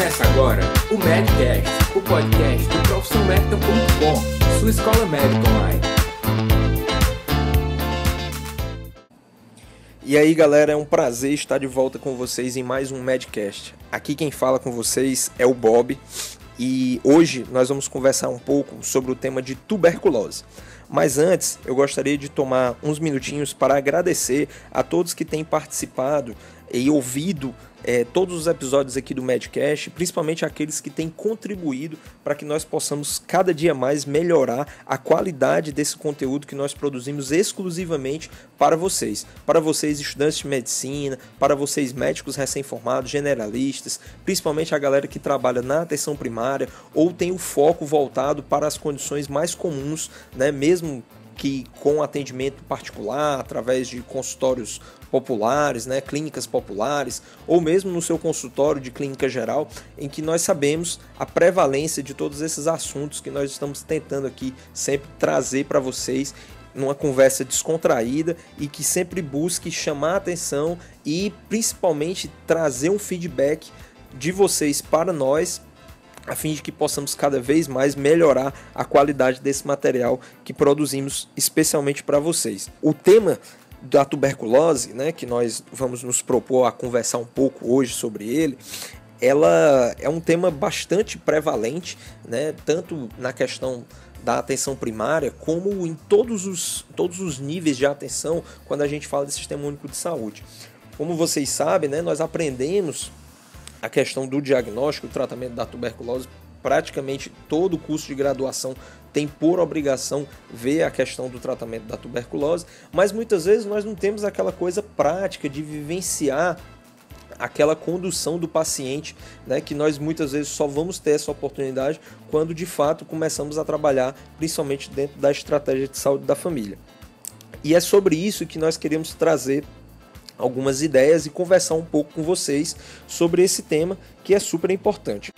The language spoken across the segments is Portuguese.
Começa agora o Medcast, o podcast do profissionalmedical.com, sua escola médica online. E aí galera, é um prazer estar de volta com vocês em mais um Medcast. Aqui quem fala com vocês é o Bob e hoje nós vamos conversar um pouco sobre o tema de tuberculose. Mas antes, eu gostaria de tomar uns minutinhos para agradecer a todos que têm participado e ouvido todos os episódios aqui do Medcast, principalmente aqueles que têm contribuído para que nós possamos cada dia mais melhorar a qualidade desse conteúdo que nós produzimos exclusivamente para vocês estudantes de medicina, para vocês médicos recém-formados, generalistas, principalmente a galera que trabalha na atenção primária ou tem o foco voltado para as condições mais comuns, né, mesmo que com atendimento particular, através de consultórios populares, né, clínicas populares, ou mesmo no seu consultório de clínica geral, em que nós sabemos a prevalência de todos esses assuntos que nós estamos tentando aqui sempre trazer para vocês numa conversa descontraída e que sempre busque chamar a atenção e principalmente trazer um feedback de vocês para nós, a fim de que possamos cada vez mais melhorar a qualidade desse material que produzimos especialmente para vocês. O tema da tuberculose, né, que nós vamos nos propor a conversar um pouco hoje sobre ele, ela é um tema bastante prevalente, né, tanto na questão da atenção primária, como em todos os níveis de atenção quando a gente fala de Sistema Único de Saúde. Como vocês sabem, né, nós aprendemos a questão do diagnóstico e tratamento da tuberculose. Praticamente todo o curso de graduação tem por obrigação ver a questão do tratamento da tuberculose, mas muitas vezes nós não temos aquela coisa prática de vivenciar aquela condução do paciente, né, que nós muitas vezes só vamos ter essa oportunidade quando de fato começamos a trabalhar, principalmente dentro da estratégia de saúde da família. E é sobre isso que nós queremos trazer algumas ideias e conversar um pouco com vocês sobre esse tema que é super importante.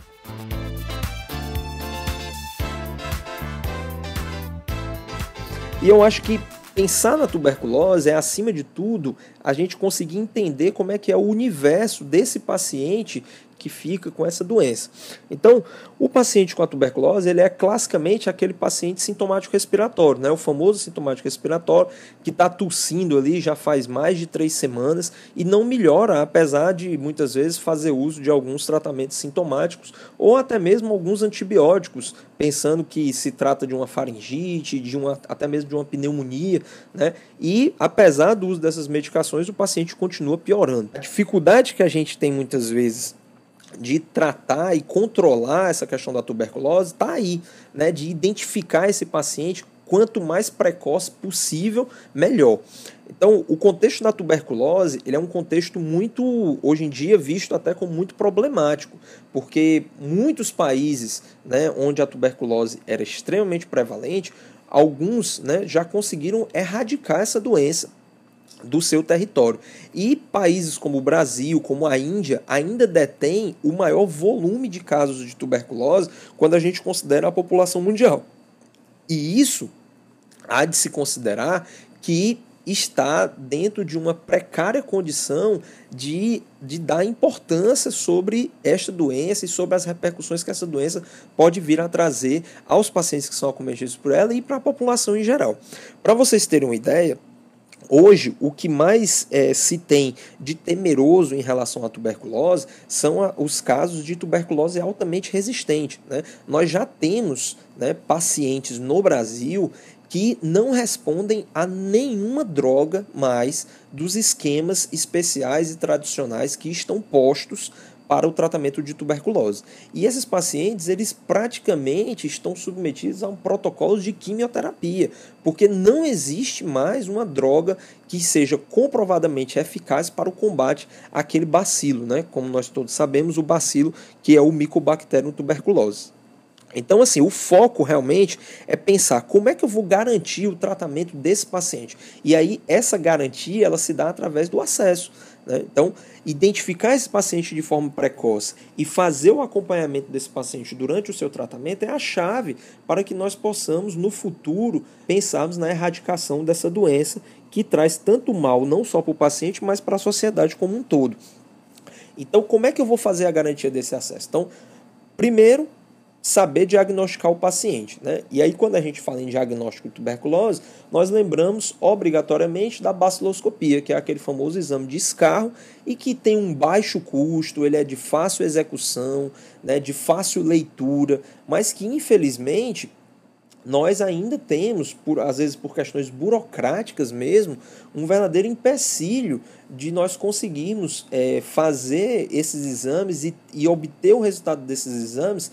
E eu acho que pensar na tuberculose é, acima de tudo, a gente conseguir entender como é que é o universo desse paciente que fica com essa doença. Então, o paciente com a tuberculose, ele é classicamente aquele paciente sintomático respiratório, né? O famoso sintomático respiratório que está tossindo ali já faz mais de 3 semanas e não melhora, apesar de muitas vezes fazer uso de alguns tratamentos sintomáticos ou até mesmo alguns antibióticos, pensando que se trata de uma faringite, até mesmo de uma pneumonia, né? E apesar do uso dessas medicações, o paciente continua piorando. A dificuldade que a gente tem muitas vezes de tratar e controlar essa questão da tuberculose está aí, né, de identificar esse paciente quanto mais precoce possível, melhor. Então, o contexto da tuberculose, ele é um contexto muito, hoje em dia, visto até como muito problemático, porque muitos países, né, onde a tuberculose era extremamente prevalente, alguns, né, já conseguiram erradicar essa doença do seu território. E países como o Brasil, como a Índia, ainda detêm o maior volume de casos de tuberculose quando a gente considera a população mundial. E isso há de se considerar que está dentro de uma precária condição de dar importância sobre esta doença e sobre as repercussões que essa doença pode vir a trazer aos pacientes que são acometidos por ela e para a população em geral. Para vocês terem uma ideia, hoje, o que mais se tem de temeroso em relação à tuberculose são os casos de tuberculose altamente resistente, né? Nós já temos, né, pacientes no Brasil que não respondem a nenhuma droga mais dos esquemas especiais e tradicionais que estão postos para o tratamento de tuberculose. E esses pacientes, eles praticamente estão submetidos a um protocolo de quimioterapia, porque não existe mais uma droga que seja comprovadamente eficaz para o combate àquele bacilo, né? Como nós todos sabemos, o bacilo que é o Mycobacterium tuberculose. Então, assim, o foco realmente é pensar como é que eu vou garantir o tratamento desse paciente. E aí, essa garantia, ela se dá através do acesso, né? Então, identificar esse paciente de forma precoce e fazer o acompanhamento desse paciente durante o seu tratamento é a chave para que nós possamos, no futuro, pensarmos na erradicação dessa doença que traz tanto mal não só para o paciente, mas para a sociedade como um todo. Então, como é que eu vou fazer a garantia desse acesso? Então, primeiro, saber diagnosticar o paciente, né? E aí, quando a gente fala em diagnóstico de tuberculose, nós lembramos obrigatoriamente da baciloscopia, que é aquele famoso exame de escarro e que tem um baixo custo, ele é de fácil execução, né, de fácil leitura, mas que, infelizmente, nós ainda temos, às vezes por questões burocráticas mesmo, um verdadeiro empecilho de nós conseguirmos fazer esses exames e obter o resultado desses exames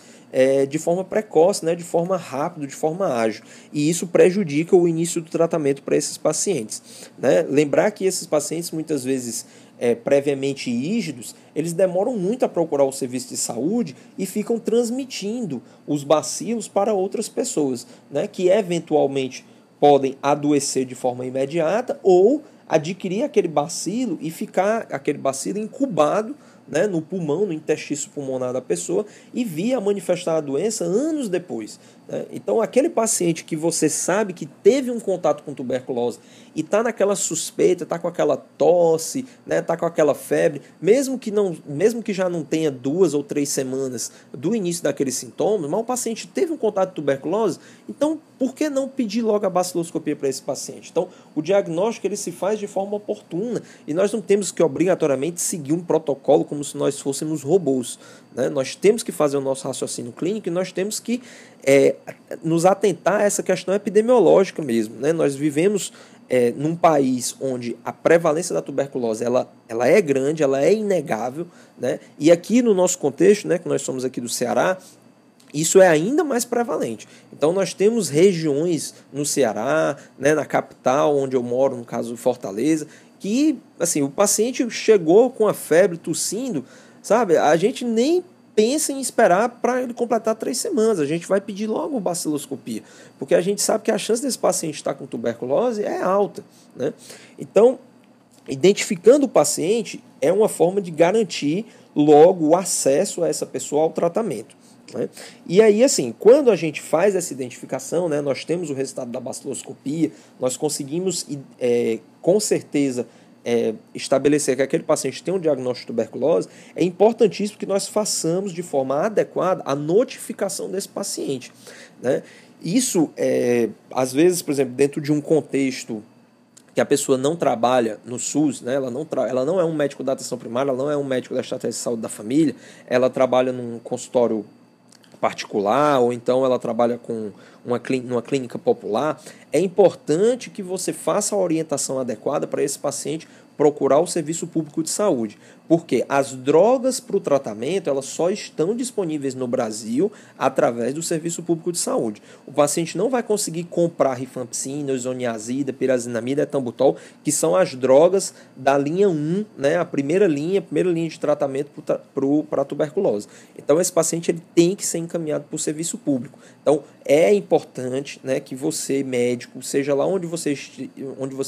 de forma precoce, né, de forma rápida, de forma ágil. E isso prejudica o início do tratamento para esses pacientes, né? Lembrar que esses pacientes muitas vezes previamente rígidos, eles demoram muito a procurar o serviço de saúde e ficam transmitindo os bacilos para outras pessoas, né, que eventualmente podem adoecer de forma imediata ou adquirir aquele bacilo e ficar aquele bacilo incubado, né, no pulmão, no interstício pulmonar da pessoa e vir a manifestar a doença anos depois, né? Então, aquele paciente que você sabe que teve um contato com tuberculose e está naquela suspeita, está com aquela tosse, né, está com aquela febre, mesmo que já não tenha 2 ou 3 semanas do início daqueles sintomas, mas o paciente teve um contato de tuberculose, então por que não pedir logo a baciloscopia para esse paciente? Então, o diagnóstico ele se faz de forma oportuna e nós não temos que obrigatoriamente seguir um protocolo como se nós fôssemos robôs, né? Nós temos que fazer o nosso raciocínio clínico e nós temos que nos atentar a essa questão epidemiológica mesmo, né? Nós vivemos num país onde a prevalência da tuberculose ela é grande, ela é inegável, né? E aqui no nosso contexto, né, que nós somos aqui do Ceará, isso é ainda mais prevalente. Então, nós temos regiões no Ceará, né, na capital, onde eu moro, no caso Fortaleza, que assim, o paciente chegou com a febre, tossindo, sabe? A gente nem pensa em esperar para ele completar 3 semanas. A gente vai pedir logo baciloscopia, porque a gente sabe que a chance desse paciente estar com tuberculose é alta, né? Então, identificando o paciente é uma forma de garantir logo o acesso a essa pessoa ao tratamento, né? E aí, assim, quando a gente faz essa identificação, né, nós temos o resultado da baciloscopia, nós conseguimos, com certeza, estabelecer que aquele paciente tem um diagnóstico de tuberculose, é importantíssimo que nós façamos de forma adequada a notificação desse paciente, né? Isso, às vezes, por exemplo, dentro de um contexto que a pessoa não trabalha no SUS, né? Ela não é um médico da atenção primária, ela não é um médico da estratégia de saúde da família, ela trabalha num consultório particular, ou então ela trabalha com numa clínica popular, é importante que você faça a orientação adequada para esse paciente procurar o serviço público de saúde, porque as drogas para o tratamento elas só estão disponíveis no Brasil através do serviço público de saúde. O paciente não vai conseguir comprar rifampicina, isoniazida, pirazinamida, etambutol, que são as drogas da linha 1, né, a primeira linha de tratamento para a tuberculose. Então esse paciente ele tem que ser encaminhado para o serviço público. Então é importante, né, que você, médico, seja lá onde você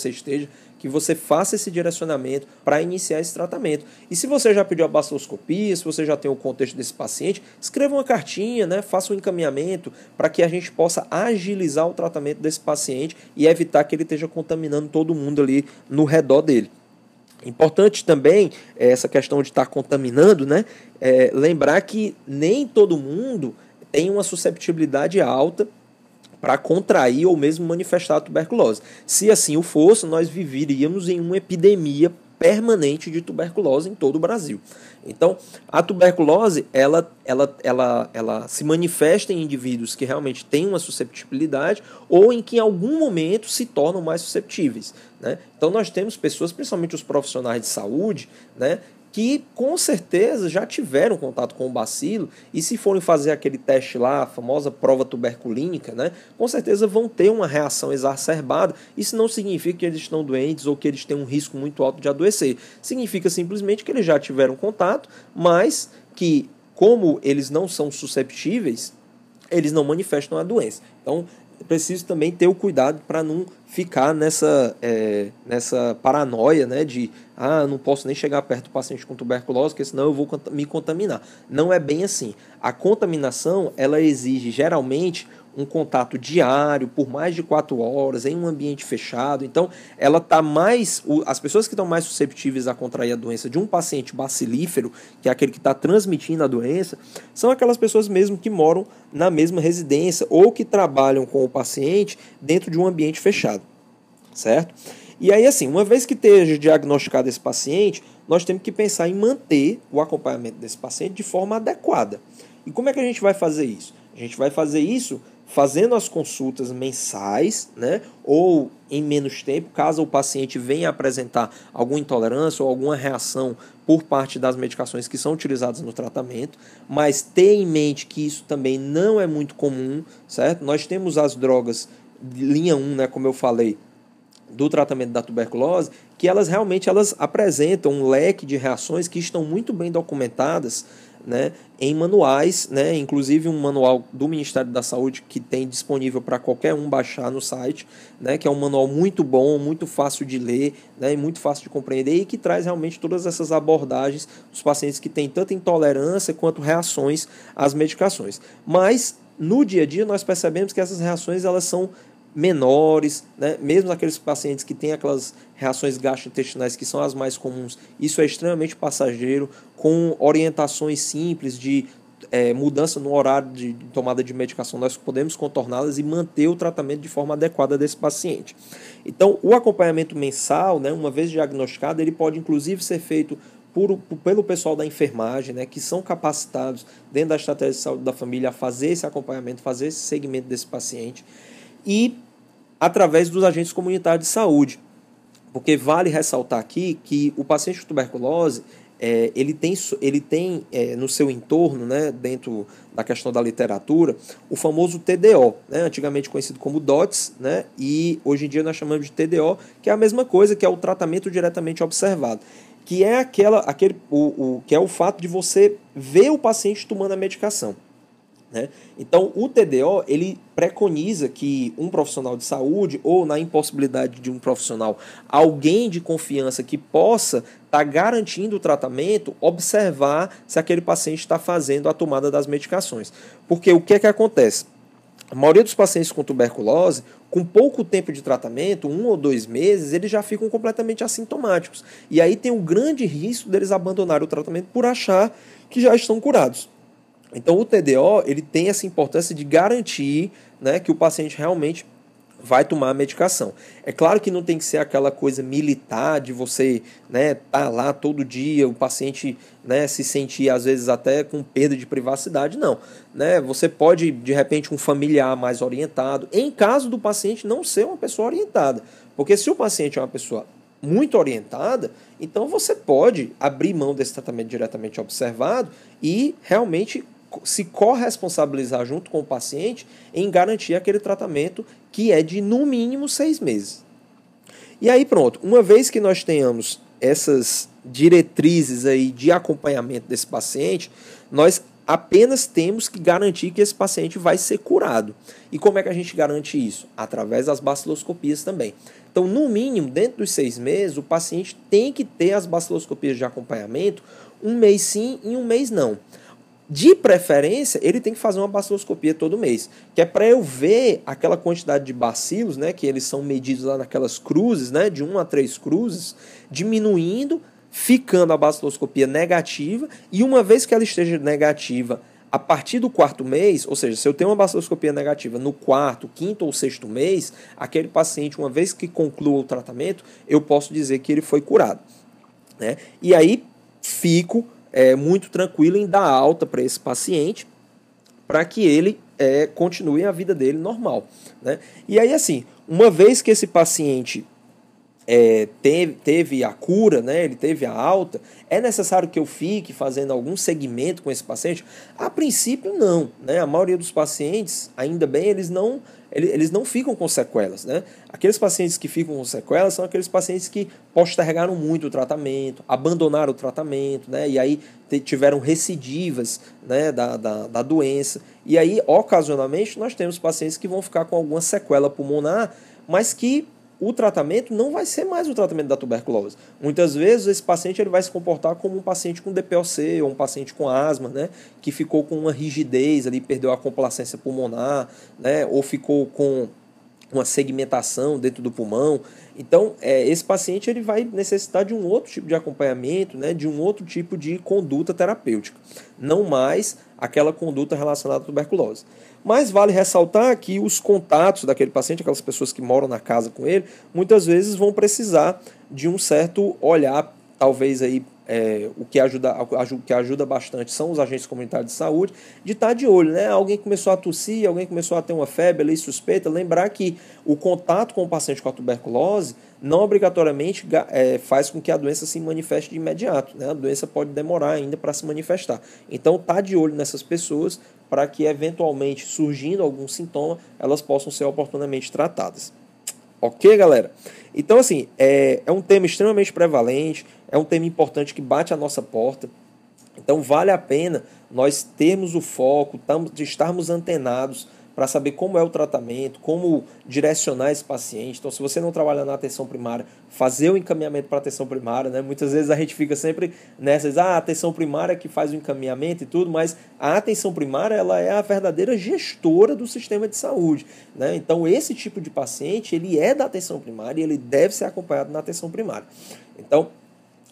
esteja, que você faça esse direcionamento para iniciar esse tratamento. E se você já pediu a baciloscopia, se você já tem o contexto desse paciente, escreva uma cartinha, né, faça um encaminhamento para que a gente possa agilizar o tratamento desse paciente e evitar que ele esteja contaminando todo mundo ali no redor dele. Importante também essa questão de estar contaminando, né, lembrar que nem todo mundo tem uma susceptibilidade alta para contrair ou mesmo manifestar a tuberculose. Se assim o fosse, nós viveríamos em uma epidemia permanente de tuberculose em todo o Brasil. Então, a tuberculose, ela se manifesta em indivíduos que realmente têm uma susceptibilidade ou em que em algum momento se tornam mais susceptíveis, né? Então, nós temos pessoas, principalmente os profissionais de saúde, né, que com certeza já tiveram contato com o bacilo e se forem fazer aquele teste lá, a famosa prova tuberculínica, né, com certeza vão ter uma reação exacerbada. Isso não significa que eles estão doentes ou que eles têm um risco muito alto de adoecer. Significa simplesmente que eles já tiveram contato, mas que como eles não são susceptíveis, eles não manifestam a doença. Então, preciso também ter o cuidado para não ficar nessa paranoia, né, de não posso nem chegar perto do paciente com tuberculose, porque senão eu vou me contaminar. Não é bem assim. A contaminação ela exige geralmente um contato diário por mais de 4 horas em um ambiente fechado. Então, ela tá mais, as pessoas que estão mais susceptíveis a contrair a doença de um paciente bacilífero, que é aquele que está transmitindo a doença, são aquelas pessoas mesmo que moram na mesma residência ou que trabalham com o paciente dentro de um ambiente fechado, certo? E aí, assim, uma vez que esteja diagnosticado esse paciente, nós temos que pensar em manter o acompanhamento desse paciente de forma adequada. E como é que a gente vai fazer isso? A gente vai fazer isso fazendo as consultas mensais, né? Ou em menos tempo, caso o paciente venha apresentar alguma intolerância ou alguma reação por parte das medicações que são utilizadas no tratamento, mas ter em mente que isso também não é muito comum, certo? Nós temos as drogas de linha 1, né, como eu falei, do tratamento da tuberculose, que elas realmente apresentam um leque de reações que estão muito bem documentadas, né, em manuais, né, inclusive um manual do Ministério da Saúde que tem disponível para qualquer um baixar no site, né, que é um manual muito bom, muito fácil de ler, né, e muito fácil de compreender e que traz realmente todas essas abordagens dos pacientes que têm tanta intolerância quanto reações às medicações. Mas no dia a dia nós percebemos que essas reações elas são menores, né? Mesmo aqueles pacientes que têm aquelas reações gastrointestinais que são as mais comuns, isso é extremamente passageiro, com orientações simples de mudança no horário de tomada de medicação, nós podemos contorná-las e manter o tratamento de forma adequada desse paciente. Então, o acompanhamento mensal, né, uma vez diagnosticado, ele pode inclusive ser feito pelo pessoal da enfermagem, né, que são capacitados dentro da estratégia de saúde da família a fazer esse acompanhamento, fazer esse segmento desse paciente, e através dos agentes comunitários de saúde. Porque vale ressaltar aqui que o paciente com tuberculose, ele tem no seu entorno, né, dentro da questão da literatura, o famoso TDO, né, antigamente conhecido como DOTS, né, e hoje em dia nós chamamos de TDO, que é a mesma coisa, que é o tratamento diretamente observado, que é que é o fato de você ver o paciente tomando a medicação. Né? Então, o TDO ele preconiza que um profissional de saúde, ou na impossibilidade de um profissional, alguém de confiança que possa estar garantindo o tratamento, observar se aquele paciente está fazendo a tomada das medicações. Porque o que é que acontece? A maioria dos pacientes com tuberculose, com pouco tempo de tratamento, 1 ou 2 meses, eles já ficam completamente assintomáticos. E aí tem um grande risco deles abandonarem o tratamento por achar que já estão curados. Então, o TDO ele tem essa importância de garantir, né, que o paciente realmente vai tomar a medicação. É claro que não tem que ser aquela coisa militar de você, né, tá lá todo dia, o paciente, né, se sentir às vezes até com perda de privacidade, não. Né? Você pode, de repente, um familiar mais orientado, em caso do paciente não ser uma pessoa orientada. Porque se o paciente é uma pessoa muito orientada, então você pode abrir mão desse tratamento diretamente observado e realmente se corresponsabilizar junto com o paciente em garantir aquele tratamento que é de no mínimo 6 meses. E aí pronto, uma vez que nós tenhamos essas diretrizes aí de acompanhamento desse paciente, nós apenas temos que garantir que esse paciente vai ser curado. E como é que a gente garante isso? Através das baciloscopias também. Então, no mínimo, dentro dos 6 meses, o paciente tem que ter as baciloscopias de acompanhamento 1 mês sim e 1 mês não. De preferência, ele tem que fazer uma baciloscopia todo mês, que é para eu ver aquela quantidade de bacilos, né, que eles são medidos lá naquelas cruzes, né, de 1 a 3 cruzes, diminuindo, ficando a baciloscopia negativa, e uma vez que ela esteja negativa, a partir do 4º mês, ou seja, se eu tenho uma baciloscopia negativa no 4º, 5º ou 6º mês, aquele paciente, uma vez que conclua o tratamento, eu posso dizer que ele foi curado. Né? E aí fico muito tranquilo em dar alta para esse paciente, para que ele continue a vida dele normal. Né? E aí, assim, uma vez que esse paciente teve a cura, né, ele teve a alta, é necessário que eu fique fazendo algum segmento com esse paciente? A princípio, não. Né? A maioria dos pacientes, ainda bem, eles não ficam com sequelas. Né? Aqueles pacientes que ficam com sequelas são aqueles pacientes que postergaram muito o tratamento, abandonaram o tratamento, né? E aí tiveram recidivas, né, da doença. E aí, ocasionalmente, nós temos pacientes que vão ficar com alguma sequela pulmonar, mas que o tratamento não vai ser mais o tratamento da tuberculose. Muitas vezes esse paciente ele vai se comportar como um paciente com DPOC ou um paciente com asma, né, que ficou com uma rigidez ali, perdeu a complacência pulmonar, né, ou ficou com uma segmentação dentro do pulmão. Então, esse paciente ele vai necessitar de um outro tipo de acompanhamento, né, de um outro tipo de conduta terapêutica, não mais aquela conduta relacionada à tuberculose. Mas vale ressaltar que os contatos daquele paciente, aquelas pessoas que moram na casa com ele, muitas vezes vão precisar de um certo olhar, talvez aí o que ajuda bastante são os agentes comunitários de saúde, de estar de olho, né? Alguém começou a tossir, alguém começou a ter uma febre ali suspeita, lembrar que o contato com o paciente com a tuberculose não obrigatoriamente faz com que a doença se manifeste de imediato, né? A doença pode demorar ainda para se manifestar. Então, tá de olho nessas pessoas para que, eventualmente, surgindo algum sintoma, elas possam ser oportunamente tratadas. Ok, galera? Então, assim, é um tema extremamente prevalente, é um tema importante que bate a nossa porta. Então, vale a pena nós termos o foco, estarmos antenados para saber como é o tratamento, como direcionar esse paciente. Então, se você não trabalha na atenção primária, fazer o encaminhamento para a atenção primária, né? Muitas vezes a gente fica sempre nessas, a atenção primária que faz o encaminhamento e tudo, mas a atenção primária ela é a verdadeira gestora do sistema de saúde, né? Então, esse tipo de paciente, ele é da atenção primária e ele deve ser acompanhado na atenção primária. Então,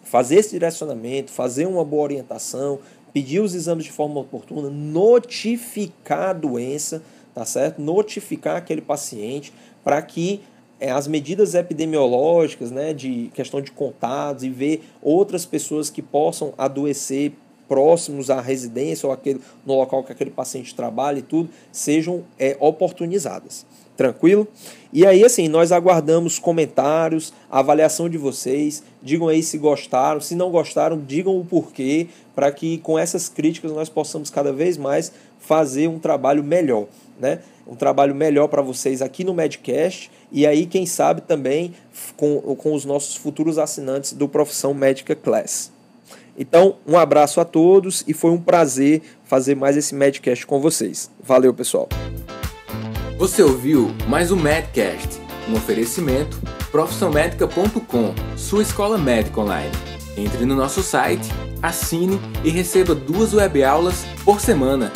fazer esse direcionamento, fazer uma boa orientação, pedir os exames de forma oportuna, notificar a doença, tá certo? Notificar aquele paciente para que as medidas epidemiológicas, né, de questão de contatos e ver outras pessoas que possam adoecer próximos à residência ou no local que aquele paciente trabalha e tudo, sejam oportunizadas. Tranquilo? E aí, assim, nós aguardamos comentários, a avaliação de vocês, digam aí se gostaram, se não gostaram, digam o porquê, para que com essas críticas nós possamos cada vez mais fazer um trabalho melhor, né? Um trabalho melhor para vocês aqui no Medcast e aí, quem sabe, também com os nossos futuros assinantes do Profissão Médica Class. Então, um abraço a todos e foi um prazer fazer mais esse Medcast com vocês. Valeu, pessoal! Você ouviu mais um Medcast, um oferecimento profissionmedica.com, sua escola médica online. Entre no nosso site, assine e receba 2 webaulas por semana.